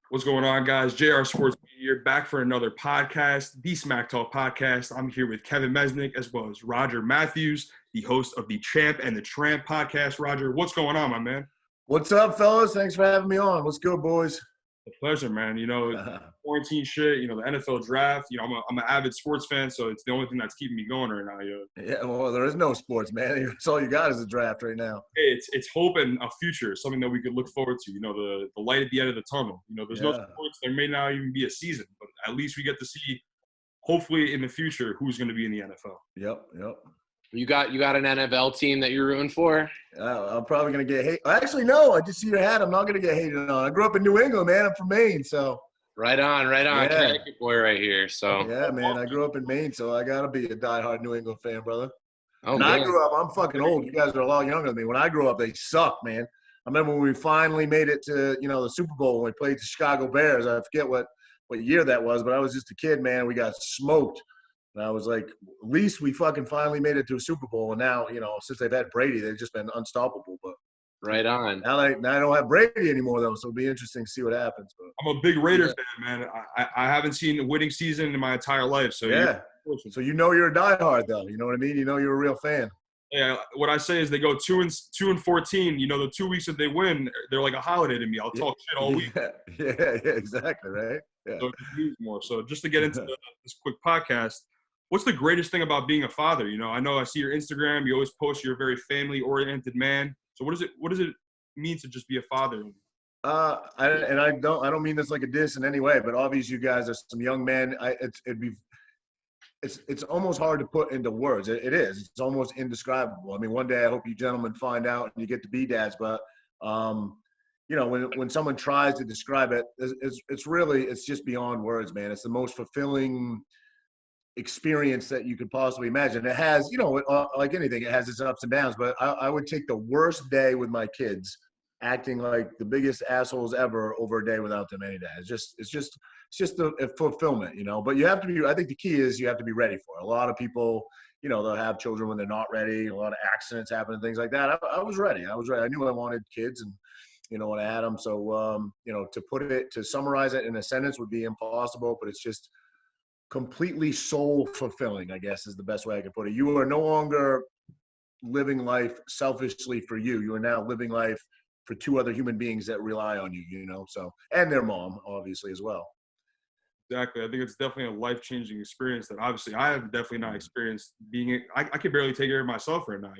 What's going on, guys? JR Sports Media here, back for another podcast, the SmackTalk podcast. I'm here with Kevin Mesnick as well as Roger Mathews, the host of the Champ and the Tramp podcast. Roger, what's going on, my man? What's up, fellas? Thanks for having me on. What's good, boys? A pleasure, man. Quarantine shit, the NFL draft. I'm an avid sports fan, so it's the only thing that's keeping me going right now. Yeah, well, there is no sports, man. That's all you got is a draft right now. Hey, it's hope and a future, something that we could look forward to. The light at the end of the tunnel. There's no sports. There may not even be a season, but at least we get to see, hopefully in the future, who's going to be in the NFL. Yep. You got an NFL team that you're rooting for? I'm probably going to get hate. Actually, no. I just see your hat. I'm not going to get hated on. I grew up in New England, man. I'm from Maine, so. Right on. Yeah. Connecticut boy right here. So. Yeah, man. I grew up in Maine, so I got to be a diehard New England fan, brother. Oh, when I grew up, I'm fucking old. You guys are a lot younger than me. When I grew up, they sucked, man. I remember when we finally made it to, the Super Bowl when we played the Chicago Bears. I forget what year that was, but I was just a kid, man. We got smoked. And I was like, at least we fucking finally made it to a Super Bowl. And now, since they've had Brady, they've just been unstoppable. But right on. Now I don't have Brady anymore, though, so it'll be interesting to see what happens. But I'm a big Raider fan, man. I haven't seen a winning season in my entire life. So yeah. So you're a diehard, though. You know what I mean? You're a real fan. Yeah. What I say is they go 2-14. The 2 weeks that they win, they're like a holiday to me. I'll talk shit all week. Yeah, exactly, right? Yeah. So more. So just to get into this quick podcast. What's the greatest thing about being a father? I know I see your Instagram. You always post you're a very family-oriented man. So what does it mean to just be a father? I don't mean this like a diss in any way, but obviously you guys are some young men. It's almost hard to put into words. It is. It's almost indescribable. I mean, one day I hope you gentlemen find out and you get to be dads, but when someone tries to describe it, it's just beyond words, man. It's the most fulfilling experience that you could possibly imagine. It has, like anything, it has its ups and downs, but I would take the worst day with my kids acting like the biggest assholes ever over a day without them any day. It's just a fulfillment, but you have to be, I think the key is you have to be ready for it. A lot of people, they'll have children when they're not ready. A lot of accidents happen and things like that. I was ready. I knew I wanted kids and, when I had them. So, to summarize it in a sentence would be impossible, but it's just completely soul fulfilling, I guess is the best way I can put it. You are no longer living life selfishly for you. You are now living life for two other human beings that rely on you, so, and their mom, obviously, as well. Exactly. I think it's definitely a life-changing experience that obviously I have definitely not experienced I can barely take care of myself right now.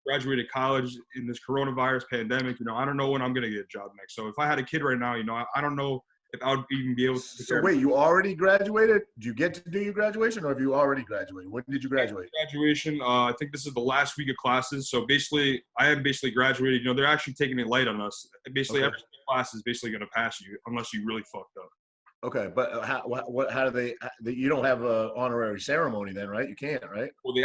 Graduated college in this coronavirus pandemic, I don't know when I'm going to get a job next. So if I had a kid right now, I don't know if I would even be able to. So wait, you already graduated? Do you get to do your graduation, or have you already graduated? When did you graduate? Graduation. I think this is the last week of classes. So basically, I have basically graduated. They're actually taking it light on us. Basically, every class is basically going to pass you unless you really fucked up. Okay, but how do they? You don't have an honorary ceremony then, right? You can't, right? Well,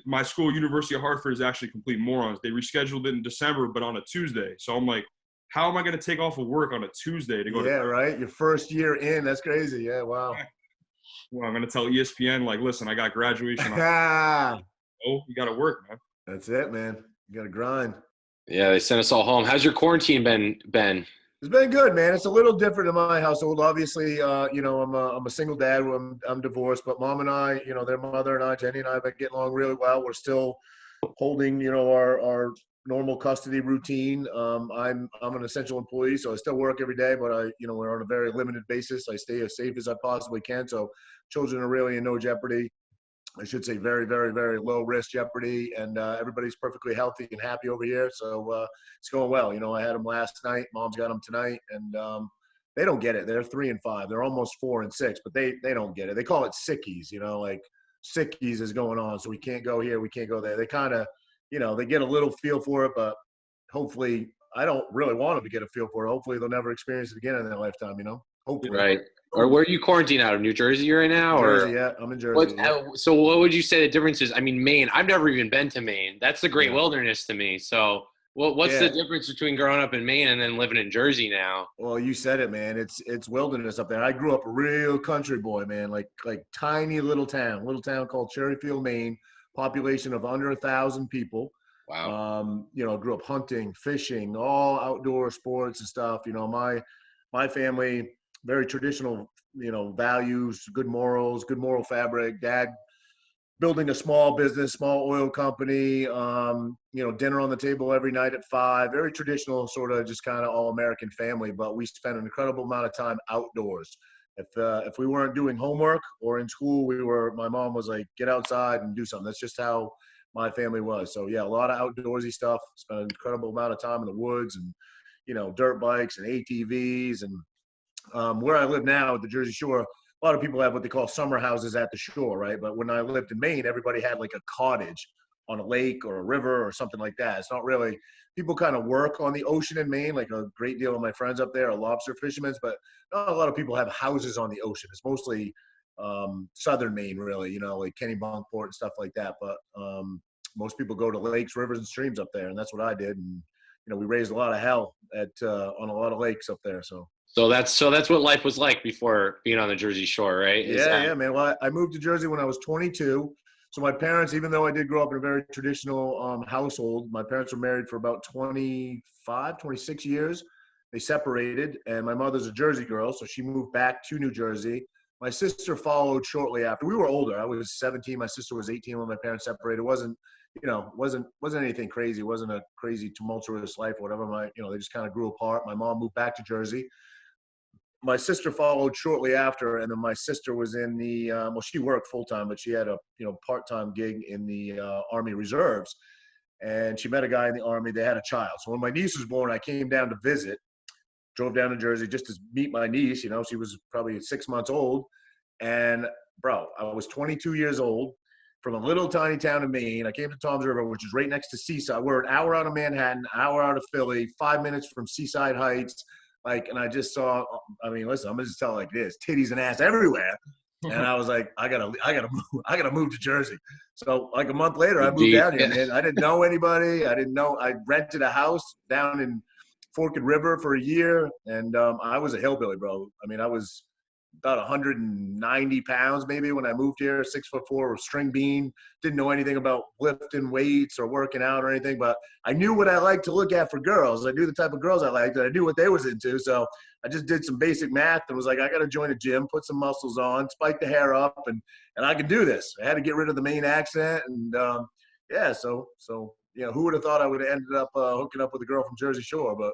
my school, University of Hartford, is actually complete morons. They rescheduled it in December, but on a Tuesday. So I'm like, how am I going to take off of work on a Tuesday to go to? Yeah, right. Your first year in. That's crazy. Yeah, wow. Well, I'm going to tell ESPN, like, listen, I got graduation. You got to work, man. That's it, man. You got to grind. Yeah, they sent us all home. How's your quarantine been? It's been good, man. It's a little different in my household. Obviously, I'm a single dad. I'm divorced, but mom and I, their mother and I, Jenny and I, have been getting along really well. We're still holding, our normal custody routine. I'm an essential employee, so I still work every day, but we're on a very limited basis. I stay as safe as I possibly can. So children are really in no jeopardy. I should say very, very, very low risk jeopardy, and everybody's perfectly healthy and happy over here. So it's going well. I had them last night. Mom's got them tonight, and they don't get it. They're 3 and 5. They're almost 4 and 6, but they don't get it. They call it sickies. Like sickies is going on, so we can't go here, we can't go there. They kind of, they get a little feel for it, but hopefully, I don't really want them to get a feel for it. Hopefully, they'll never experience it again in their lifetime. Hopefully. Right. Or where are you quarantined out of? New Jersey right now? Jersey, yeah. I'm in Jersey. So what would you say the difference is? I mean, Maine, I've never even been to Maine. That's the great wilderness to me. So what's the difference between growing up in Maine and then living in Jersey now? Well, you said it, man. It's wilderness up there. I grew up a real country boy, man, like tiny little town called Cherryfield, Maine, population of under 1,000 people. Wow. Grew up hunting, fishing, all outdoor sports and stuff. my family, very traditional, values, good morals, good moral fabric. Dad building a small business, small oil company, dinner on the table every night at 5, very traditional, sort of just kind of all American family, but we spent an incredible amount of time outdoors. If we weren't doing homework or in school, my mom was like, get outside and do something. That's just how my family was. So yeah, a lot of outdoorsy stuff, spent an incredible amount of time in the woods and, dirt bikes and ATVs. And where I live now at the Jersey Shore, a lot of people have what they call summer houses at the shore, right? But when I lived in Maine, everybody had like a cottage on a lake or a river or something like that. It's not really, people kind of work on the ocean in Maine, like a great deal of my friends up there are lobster fishermen, but not a lot of people have houses on the ocean. It's mostly southern Maine, really, like Kennebunkport and stuff like that. But most people go to lakes, rivers, and streams up there, and that's what I did. And we raised a lot of hell on a lot of lakes up there. So that's what life was like before being on the Jersey Shore, right? Yeah, man. Well, I moved to Jersey when I was 22. So my parents, even though I did grow up in a very traditional household, my parents were married for about 26 years. They separated, and my mother's a Jersey girl, so she moved back to New Jersey. My sister followed shortly after. We were older. I was 17. My sister was 18 when my parents separated. It wasn't anything crazy. It wasn't a crazy tumultuous life or whatever. They just kind of grew apart. My mom moved back to Jersey. My sister followed shortly after, and then my sister was in the she worked full-time, but she had a part-time gig in the Army Reserves, and she met a guy in the Army. They had a child. So when my niece was born, I came down to visit, drove down to Jersey just to meet my niece. She was probably 6 months old, and bro, I was 22 years old from a little tiny town in Maine. I came to Tom's River, which is right next to Seaside. We're an hour out of Manhattan, an hour out of Philly, 5 minutes from Seaside Heights. And I just saw, listen, I'm gonna just tell it like this: titties and ass everywhere. And I was like, I gotta move to Jersey. So like a month later, I moved down here, man. I didn't know anybody. I rented a house down in Forked River for a year, and I was a hillbilly, bro. I was about 190 pounds maybe when I moved here, 6'4", string bean. Didn't know anything about lifting weights or working out or anything, but I knew what I liked to look at for girls. I knew the type of girls I liked, and I knew what they was into. So I just did some basic math and was like, I got to join a gym, put some muscles on, spike the hair up, and I can do this. I had to get rid of the Maine accent, and so who would have thought I would have ended up hooking up with a girl from Jersey Shore, but.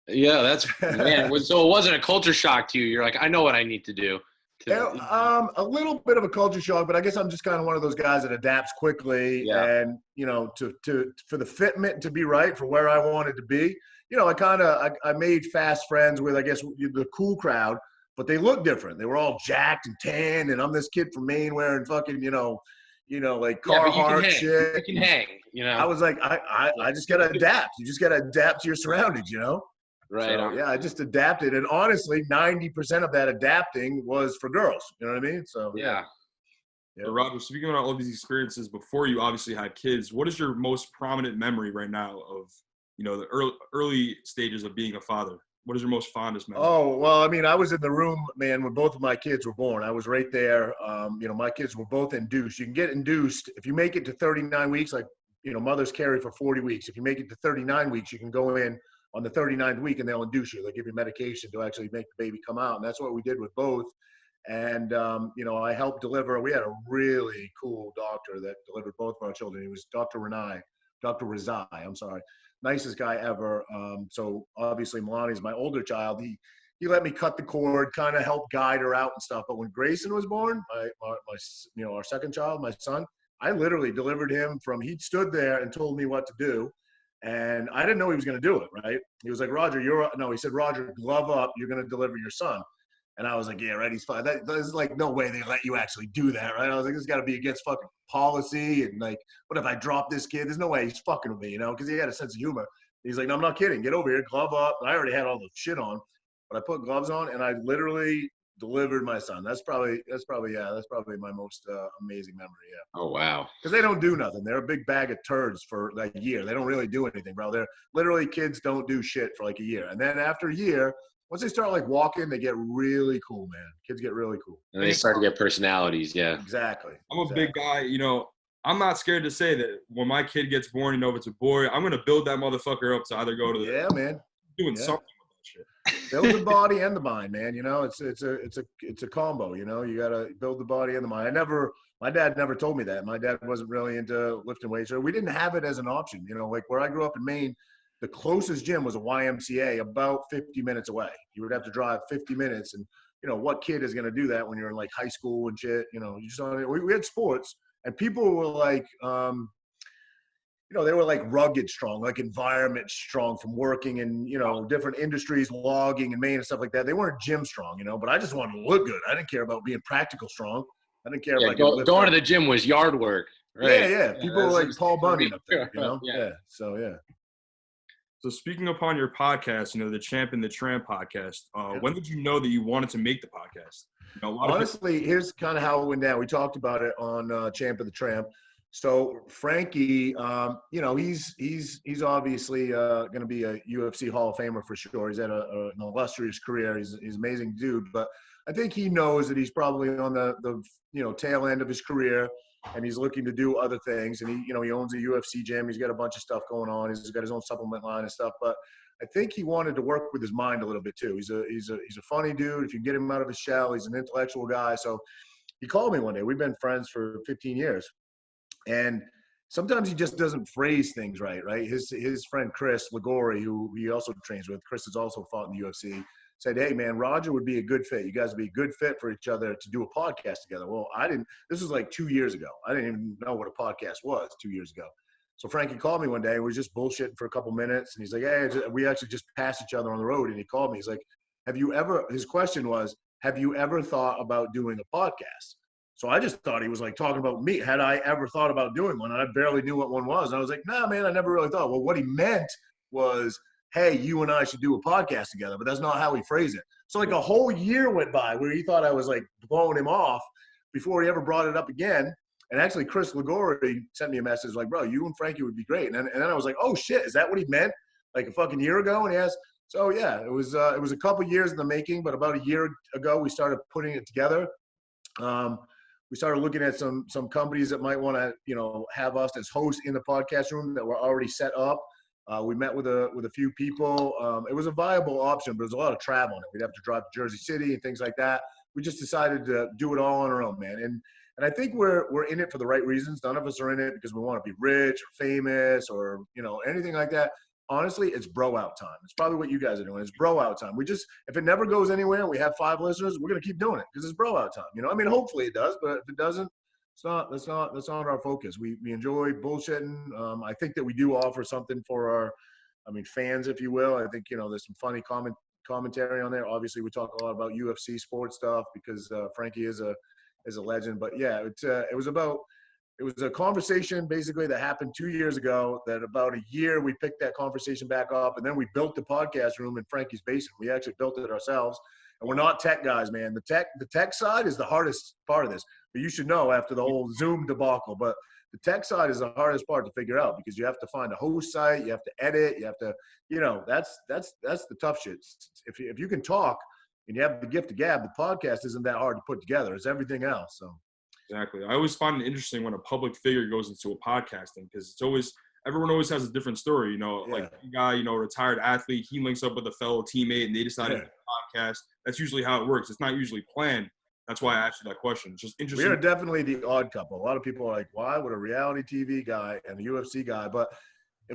Yeah, that's man. So it wasn't a culture shock to you. You're like, I know what I need to do. A little bit of a culture shock, but I guess I'm just kind of one of those guys that adapts quickly, and for the fitment to be right for where I wanted to be. I made fast friends with, I guess, the cool crowd, but they look different. They were all jacked and tan, and I'm this kid from Maine wearing fucking like Carhartt shit. You can hang. I was like, I just gotta adapt. You just gotta adapt to your surroundings, Right. So, yeah, I just adapted, and honestly, 90% of that adapting was for girls. You know what I mean? So yeah. So Roger, speaking about all these experiences before you obviously had kids, what is your most prominent memory right now of the early stages of being a father? What is your most fondest memory? Oh, well, I was in the room, man, when both of my kids were born. I was right there. My kids were both induced. You can get induced if you make it to 39 weeks. Like mothers carry for 40 weeks. If you make it to 39 weeks, you can go in on the 39th week and they'll induce you. They'll give you medication to actually make the baby come out. And that's what we did with both. And, I helped deliver. We had a really cool doctor that delivered both of our children. He was Dr. Rezai, I'm sorry. Nicest guy ever. So obviously Melania's my older child. He let me cut the cord, kind of help guide her out and stuff. But when Grayson was born, our second child, my son, I literally delivered him he stood there and told me what to do. And I didn't know he was going to do it, right? He was like, Roger, he said, Roger, glove up. You're going to deliver your son. And I was like, yeah, right, he's fine. There's like no way they let you actually do that, right? I was like, this has got to be against fucking policy. And like, what if I drop this kid? There's no way he's fucking with me, because he had a sense of humor. He's like, no, I'm not kidding. Get over here, glove up. And I already had all the shit on, but I put gloves on and I literally delivered my son. That's probably my most amazing memory. Yeah. Oh wow. Because they don't do nothing. They're a big bag of turds for like a year. They don't really do anything, bro. They're literally kids don't do shit for like a year, and then after a year, once they start like walking, they get really cool, man. Kids get really cool. And they start to get personalities. Yeah. Exactly. I'm a big guy. I'm not scared to say that when my kid gets born, if it's a boy, I'm gonna build that mother up to either go to man, doing something. Build the body and the mind, man. You know, it's a combo. You know, you got to build the body and the mind. My dad never told me that. My dad wasn't really into lifting weights, or we didn't have it as an option. You know, like where I grew up in Maine, the closest gym was a YMCA about 50 minutes away. You would have to drive 50 minutes, and you know what kid is going to do that when you're in like high school and shit. You know, you just we had sports, and people were like. You know, they were like rugged strong, like environment strong from working in, you know, different industries, logging and Maine and stuff like that. They weren't gym strong, you know, but I just wanted to look good. I didn't care about being practical strong. I didn't care if I could lift going up. to the gym was yard work. Right? Yeah. People were like Paul Bunyan up there, you know? Yeah. So speaking upon your podcast, you know, the Champ and the Tramp podcast, when did you know that you wanted to make the podcast? You know, honestly, here's kind of how it went down. We talked about it on Champ and the Tramp. So Frankie, you know, he's obviously going to be a UFC Hall of Famer for sure. He's had an illustrious career. He's an amazing dude, but I think he knows that he's probably on the you know tail end of his career, and he's looking to do other things. And he owns a UFC gym. He's got a bunch of stuff going on. He's got his own supplement line and stuff. But I think he wanted to work with his mind a little bit too. He's a funny dude. If you get him out of his shell, he's an intellectual guy. So he called me one day. We've been friends for 15 years. And sometimes he just doesn't phrase things right? His friend Chris Ligori, who he also trains with, Chris has also fought in the UFC, said, hey, man, Roger would be a good fit. You guys would be a good fit for each other to do a podcast together. Well, this was like 2 years ago. I didn't even know what a podcast was 2 years ago. So Frankie called me one day. We were just bullshitting for a couple minutes. And he's like, hey, we actually just passed each other on the road. And he called me. He's like, his question was, have you ever thought about doing a podcast? So I just thought he was like talking about me. Had I ever thought about doing one? And I barely knew what one was. And I was like, nah, man, I never really thought. Well, what he meant was, hey, you and I should do a podcast together. But that's not how he phrased it. So like a whole year went by where he thought I was like blowing him off before he ever brought it up again. And actually, Chris Ligori sent me a message like, bro, you and Frankie would be great. And then I was like, oh, shit, is that what he meant? Like a fucking year ago? And he asked, so, yeah, it was a couple years in the making. But about a year ago, we started putting it together. We started looking at some companies that might want to, you know, have us as hosts in the podcast room that were already set up. We met with a few people. It was a viable option, but there's a lot of travel on it. We'd have to drive to Jersey City and things like that. We just decided to do it all on our own, man. And I think we're in it for the right reasons. None of us are in it because we want to be rich or famous or, you know, anything like that. Honestly, it's bro out time. It's probably what you guys are doing. It's bro out time. If it never goes anywhere and we have 5 listeners, we're going to keep doing it because it's bro out time. You know, I mean, hopefully it does, but if it doesn't, that's not our focus. We enjoy bullshitting. I think that we do offer something for our, fans, if you will. I think, you know, there's some funny commentary on there. Obviously we talk a lot about UFC sports stuff because Frankie is a legend, but yeah, it was a conversation basically that happened 2 years ago that about a year we picked that conversation back up, and then we built the podcast room in Frankie's basement. We actually built it ourselves, and we're not tech guys, man. The tech side is the hardest part of this, but you should know after the whole Zoom debacle, but the tech side is the hardest part to figure out because you have to find a host site, you have to edit, you have to, you know, that's the tough shit. If you can talk and you have the gift of gab, the podcast isn't that hard to put together. It's everything else. So. Exactly. I always find it interesting when a public figure goes into a podcasting because everyone always has a different story. You know, like a guy, you know, a retired athlete, he links up with a fellow teammate and they decided to do a podcast. That's usually how it works. It's not usually planned. That's why I asked you that question. It's just interesting. We are definitely the odd couple. A lot of people are like, why would a reality TV guy and a UFC guy? But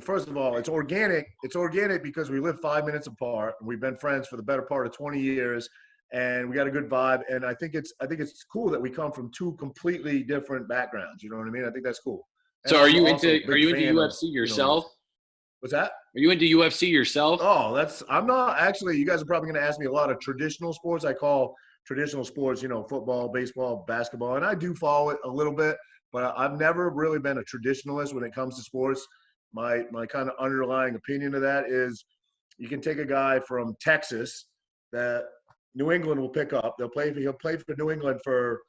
first of all, it's organic. It's organic because we live 5 minutes apart. And we've been friends for the better part of 20 years. And we got a good vibe, and I think it's cool that we come from 2 completely different backgrounds. You know what I mean? I think that's cool. And so, are you into UFC yourself? What's that? Are you into UFC yourself? Oh, I'm not actually. You guys are probably going to ask me a lot of traditional sports. I call traditional sports, you know, football, baseball, basketball, and I do follow it a little bit, but I've never really been a traditionalist when it comes to sports. My kind of underlying opinion of that is, you can take a guy from Texas that New England will pick up. He'll play for New England for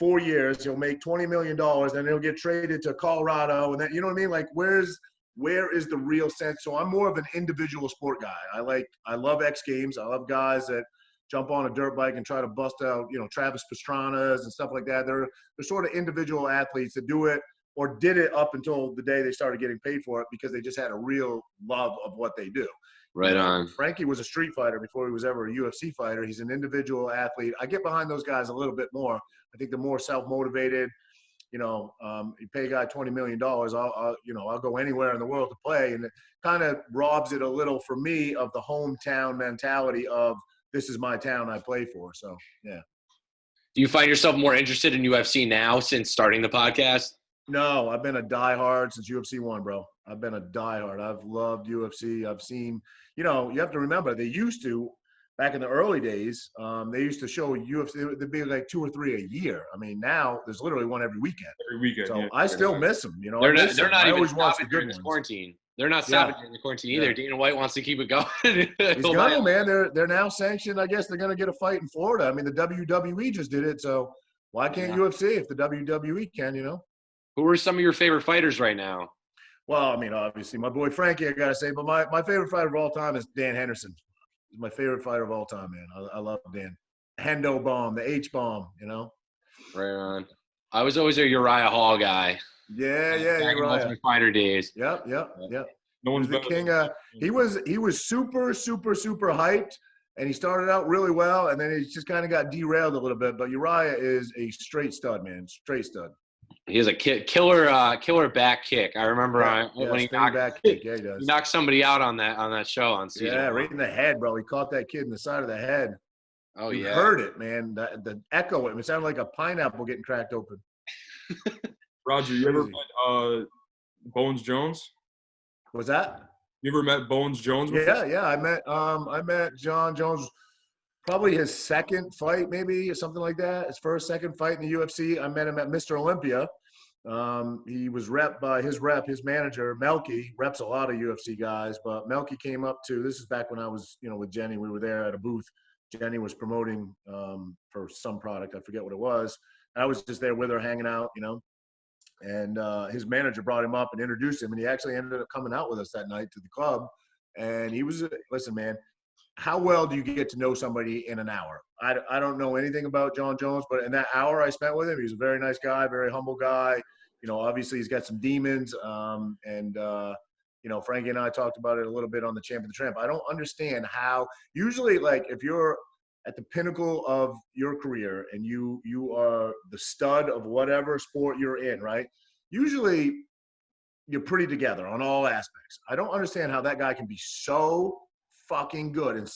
4 years. He'll make $20 million, and he'll get traded to Colorado. And then, you know what I mean? Like, where is the real sense? So I'm more of an individual sport guy. I love X Games. I love guys that jump on a dirt bike and try to bust out, you know, Travis Pastranas and stuff like that. They're sort of individual athletes that do it or did it up until the day they started getting paid for it because they just had a real love of what they do. Right on. Frankie was a street fighter before he was ever a UFC fighter. He's an individual athlete. I get behind those guys a little bit more. I think they're more self-motivated. You pay a guy $20 million, I'll go anywhere in the world to play. And it kind of robs it a little for me of the hometown mentality of this is my town I play for. So, yeah. Do you find yourself more interested in UFC now since starting the podcast? No, I've been a diehard since UFC 1, bro. I've been a diehard. I've loved UFC. I've seen, you have to remember, they used to, back in the early days, they used to show UFC, there'd be like 2 or 3 a year. I mean, now there's literally one every weekend. Every weekend. So yeah. I still miss them. They're not even stopping during this ones. quarantine. They're not stopping during the quarantine either. Yeah. Dana White wants to keep it going. He's gonna, man. They're now sanctioned. I guess they're gonna get a fight in Florida. I mean, the WWE just did it, so why can't UFC if the WWE can? Who are some of your favorite fighters right now? Well, I mean, obviously my boy Frankie, I gotta say, but my favorite fighter of all time is Dan Henderson. He's my favorite fighter of all time, man. I love Dan. Hendo bomb, the H bomb, Right on. I was always a Uriah Hall guy. Yeah, Uriah. Ultimate Fighter days. Yep. No one's the king. He was super hyped, and he started out really well, and then he just kind of got derailed a little bit. But Uriah is a straight stud, man. Straight stud. He has a killer back kick. I remember when he knocked back kick. Yeah, he does. He knocked somebody out on that show on season. Yeah, 1. right in the head, bro. He caught that kid in the side of the head. Oh, you yeah. heard it, man. The echo. It sounded like a pineapple getting cracked open. Roger, you ever met Bones Jones? Was that? You ever met Bones Jones before? Yeah. I met Jon Jones. Probably his second fight, maybe, or something like that. His second fight in the UFC. I met him at Mr. Olympia. He was repped by his manager, Melky, reps a lot of UFC guys. But Melky came up to, this is back when I was, with Jenny. We were there at a booth. Jenny was promoting for some product. I forget what it was. I was just there with her hanging out, And his manager brought him up and introduced him. And he actually ended up coming out with us that night to the club. And he was, listen, man, how well do you get to know somebody in an hour? I don't know anything about Jon Jones, but in that hour I spent with him, he was a very nice guy, very humble guy. Obviously he's got some demons. Frankie and I talked about it a little bit on the Champ and the Tramp. I don't understand how usually, like, if you're at the pinnacle of your career and you are the stud of whatever sport you're in, right? Usually you're pretty together on all aspects. I don't understand how that guy can be so fucking good and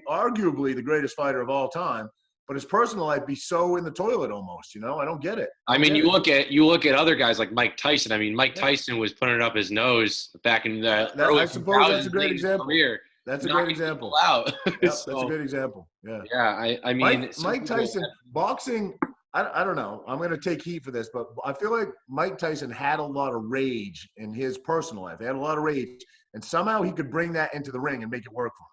arguably the greatest fighter of all time, but his personal life be so in the toilet almost, I don't get it. You look at other guys like Mike Tyson. Mike Tyson was putting it up his nose back in the early 2000s. I suppose that's a great example. Career. That's a great example. Out. Yep, that's a good example. Yeah. Yeah. Mike Tyson, boxing, I don't know. I'm going to take heat for this, but I feel like Mike Tyson had a lot of rage in his personal life. He had a lot of rage, and somehow he could bring that into the ring and make it work for him.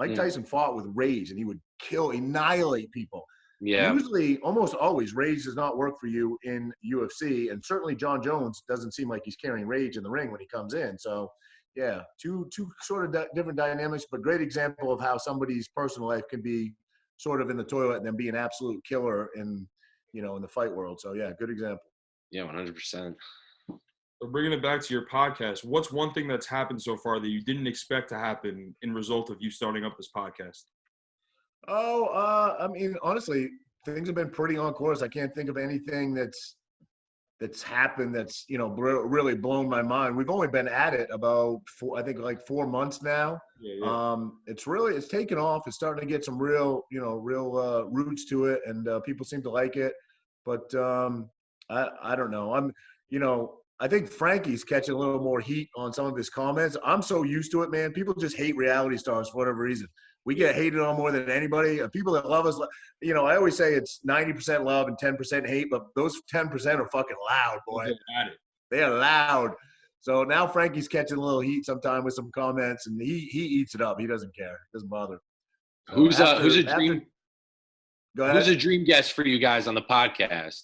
Mike Tyson fought with rage, and he would annihilate people. Yeah. Usually, almost always, rage does not work for you in UFC, and certainly Jon Jones doesn't seem like he's carrying rage in the ring when he comes in. So, yeah, two sort of different dynamics, but great example of how somebody's personal life can be sort of in the toilet and then be an absolute killer in the fight world. So, yeah, good example. Yeah, 100%. So bringing it back to your podcast, what's one thing that's happened so far that you didn't expect to happen in result of you starting up this podcast? Honestly, things have been pretty on course. I can't think of anything that's happened that's, really blown my mind. We've only been at it about 4 months now. Yeah. It's taken off. It's starting to get some real roots to it, and people seem to like it. But I don't know. I think Frankie's catching a little more heat on some of his comments. I'm so used to it, man. People just hate reality stars for whatever reason. We get hated on more than anybody. People that love us, I always say it's 90% love and 10% hate, but those 10% are fucking loud, boy. They are loud. So now Frankie's catching a little heat sometime with some comments, and he eats it up. He doesn't care. It doesn't bother. So who's a dream guest for you guys on the podcast?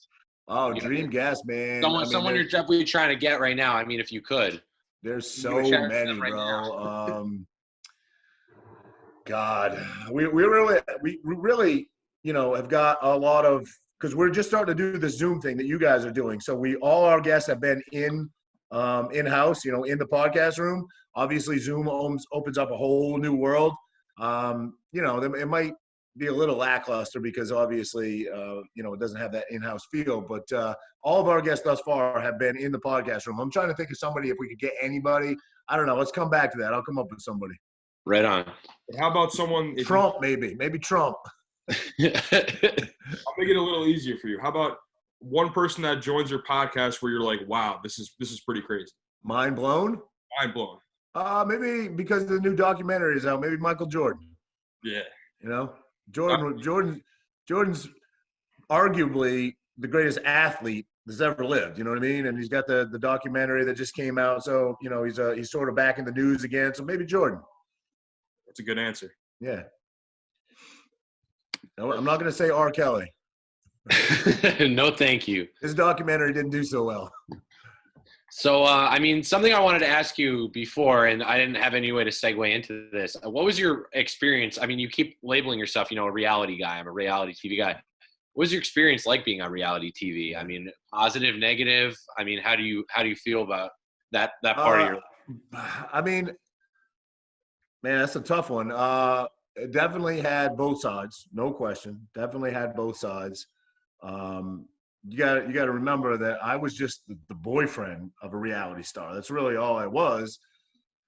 Oh, dream guest, man. Someone you're definitely trying to get right now. If you could. There's so many, right, bro. God, we really, have got a lot of, because we're just starting to do the Zoom thing that you guys are doing. So all our guests have been in in-house, in the podcast room. Obviously, Zoom opens up a whole new world. It might be a little lackluster because obviously, it doesn't have that in-house feel. But all of our guests thus far have been in the podcast room. I'm trying to think of somebody, if we could get anybody. I don't know. Let's come back to that. I'll come up with somebody. Right on. How about someone? Trump, maybe Trump. I'll make it a little easier for you. How about one person that joins your podcast where you're like, wow, this is pretty crazy. Mind blown? Mind blown. Maybe because the new documentary is out. Maybe Michael Jordan. Yeah. Jordan's arguably the greatest athlete that's ever lived. You know what I mean? And he's got the documentary that just came out. So he's sort of back in the news again. So maybe Jordan. That's a good answer. Yeah. No, I'm not going to say R. Kelly. No, thank you. His documentary didn't do so well. So, something I wanted to ask you before, and I didn't have any way to segue into this. What was your experience? I mean, you keep labeling yourself, a reality guy. I'm a reality TV guy. What was your experience like being on reality TV? I mean, positive, negative? I mean, how do you feel about that part of your life? I mean, man, that's a tough one. It definitely had both sides, no question. Definitely had both sides. You got to remember that I was just the boyfriend of a reality star. That's really all I was.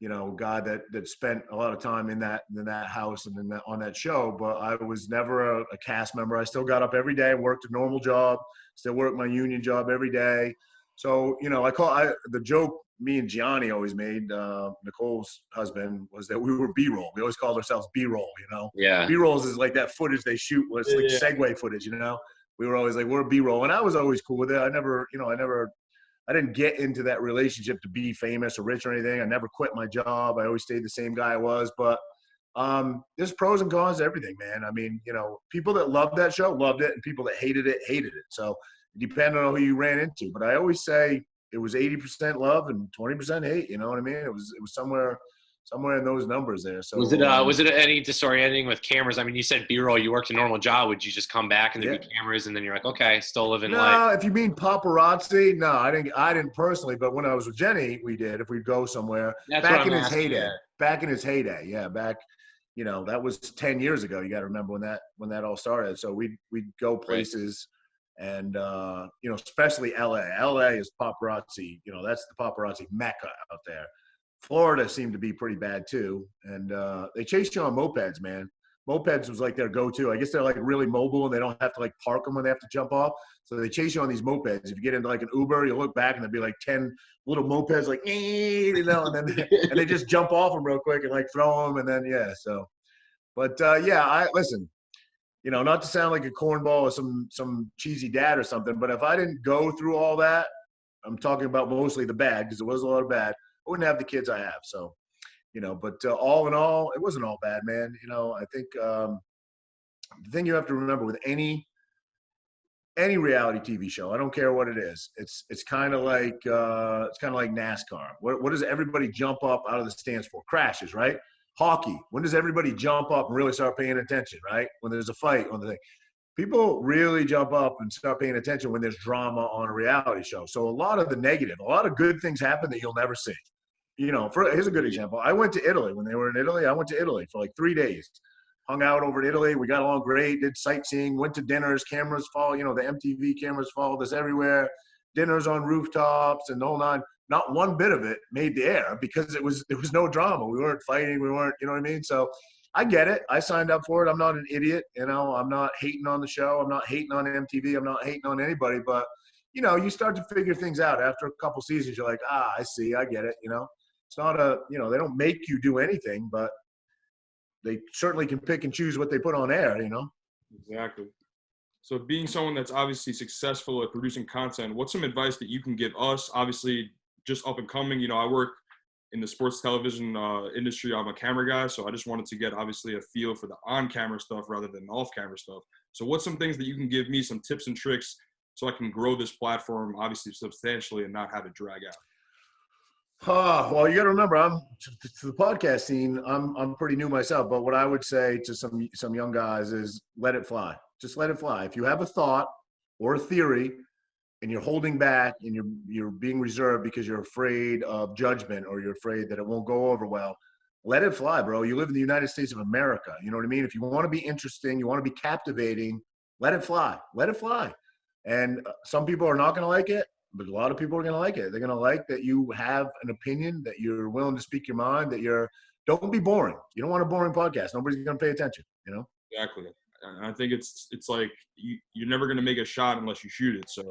Guy that spent a lot of time in that house and on that show. But I was never a cast member. I still got up every day, worked a normal job, still worked my union job every day. So the joke me and Gianni always made, Nicole's husband, was that we were B-roll. We always called ourselves B-roll, Yeah. B-rolls is like that footage they shoot where it's like segue footage, We were always like, we're B-roll. And I was always cool with it. I didn't get into that relationship to be famous or rich or anything. I never quit my job. I always stayed the same guy I was. But there's pros and cons to everything, man. I mean, people that loved that show loved it, and people that hated it hated it. So it depended on who you ran into. But I always say it was 80% love and 20% hate. You know what I mean? It was somewhere in those numbers there. So was it any disorienting with cameras? I mean, you said B-roll, you worked a normal job. Would you just come back and there'd be cameras and then you're like, okay, still living life? No, if you mean paparazzi, no, I didn't personally, but when I was with Jenny, we did. If we'd go somewhere back in his heyday. Yeah, back, that was 10 years ago. You got to remember when that all started. So we'd go places. Right. And, especially LA. LA is paparazzi. That's the paparazzi mecca out there. Florida seemed to be pretty bad too. And they chased you on mopeds, man. Mopeds was like their go-to. I guess they're like really mobile and they don't have to like park them when they have to jump off. So they chase you on these mopeds. If you get into like an Uber, you look back and there'll be like 10 little mopeds like, and then and they just jump off them real quick and like throw them. And then, yeah. So, but I listen, not to sound like a cornball or some cheesy dad or something, but if I didn't go through all that, I'm talking about mostly the bad, because there was a lot of bad, I wouldn't have the kids I have. So, but all in all, it wasn't all bad, man. I think the thing you have to remember with any reality TV show, I don't care what it is, it's kind of like NASCAR. What does everybody jump up out of the stands for? Crashes, right? Hockey. When does everybody jump up and really start paying attention, right? When there's a fight on the thing. People really jump up and start paying attention when there's drama on a reality show. So a lot of the negative, a lot of good things happen that you'll never see. Here's a good example. I went to Italy. When they were in Italy, I went to Italy for like 3 days. Hung out over in Italy. We got along great, did sightseeing, went to dinners, cameras follow, the MTV cameras followed us everywhere. Dinners on rooftops and the whole nine. Not one bit of it made the air because there was no drama. We weren't fighting. We weren't, you know what I mean? So I get it. I signed up for it. I'm not an idiot. I'm not hating on the show. I'm not hating on MTV. I'm not hating on anybody. But, you start to figure things out. After a couple seasons, you're like, I see. I get it. It's not they don't make you do anything, but they certainly can pick and choose what they put on air, Exactly. So being someone that's obviously successful at producing content, what's some advice that you can give us, obviously just up and coming? I work in the sports television industry. I'm a camera guy, so I just wanted to get obviously a feel for the on-camera stuff rather than off-camera stuff. So what's some things that you can give me, some tips and tricks, so I can grow this platform obviously substantially and not have it drag out? Well, you got to remember, to the podcast scene. I'm pretty new myself, but what I would say to some young guys is let it fly. Just let it fly. If you have a thought or a theory, and you're holding back and you're being reserved because you're afraid of judgment or you're afraid that it won't go over well, let it fly, bro. You live in the United States of America. You know what I mean? If you want to be interesting, you want to be captivating, let it fly. Let it fly. And some people are not going to like it, but a lot of people are going to like it. They're going to like that you have an opinion, that you're willing to speak your mind, that don't be boring. You don't want a boring podcast. Nobody's going to pay attention, you know? Exactly. And I think it's like you're never going to make a shot unless you shoot it. So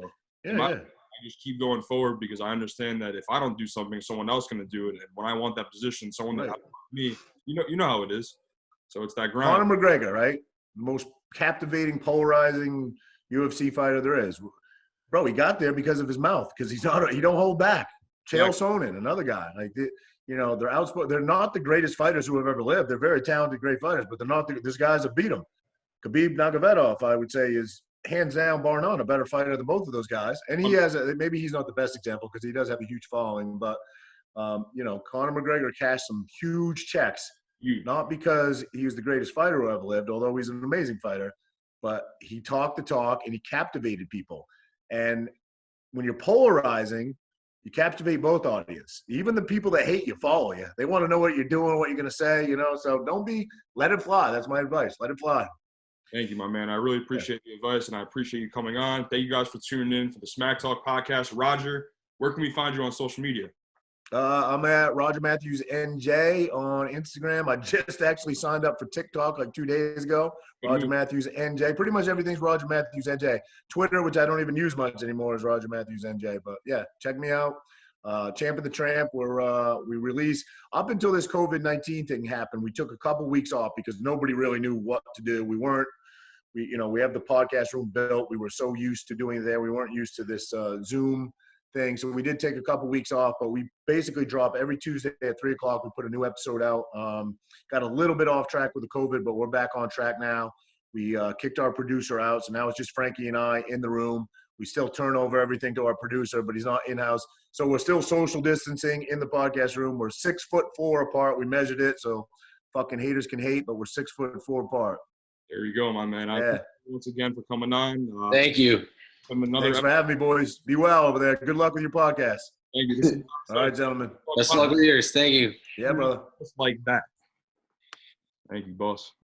I just keep going forward because I understand that if I don't do something, someone else is going to do it. And when I want that position, someone that me, you know how it is. So it's that grind. Conor McGregor, right? Most captivating, polarizing UFC fighter there is. Bro, he got there because of his mouth, because he don't hold back. Chael Sonnen, another guy. Like, they're outspoken. They're not the greatest fighters who have ever lived. They're very talented, great fighters, but they're not this guys have beat them. Khabib Nurmagomedov, I would say, is hands down, bar none, a better fighter than both of those guys. And he has maybe he's not the best example because he does have a huge following, but Conor McGregor cashed some huge checks, not because he was the greatest fighter who ever lived, although he's an amazing fighter, but he talked the talk and he captivated people. And when you're polarizing, you captivate both audience. Even the people that hate you follow you. They want to know what you're doing, what you're going to say, So let it fly. That's my advice. Let it fly. Thank you, my man. I really appreciate the advice, and I appreciate you coming on. Thank you guys for tuning in for the SmackTalk podcast. Roger, where can we find you on social media? I'm at Roger Mathews NJ on Instagram. I just actually signed up for TikTok like 2 days ago. Roger Mathews NJ. Pretty much everything's Roger Mathews NJ. Twitter, which I don't even use much anymore, is Roger Mathews NJ. But yeah, check me out. Champ of the Tramp. We release up until this COVID-19 thing happened. We took a couple weeks off because nobody really knew what to do. We have the podcast room built. We were so used to doing it there. We weren't used to this Zoom thing. So we did take a couple weeks off, but we basically drop every Tuesday at 3:00. We put a new episode out. Got a little bit off track with the COVID, but we're back on track now. We kicked our producer out. So now it's just Frankie and I in the room. We still turn over everything to our producer, but he's not in-house. So we're still social distancing in the podcast room. We're 6'4" apart. We measured it. So fucking haters can hate, but we're 6'4" apart. There you go, my man. Thank you once again for coming on. Thank you. Thanks for having me, boys. Be well over there. Good luck with your podcast. Thank you. All right, gentlemen. Best of luck with yours. Thank you. Yeah, brother. Just like that. Thank you, boss.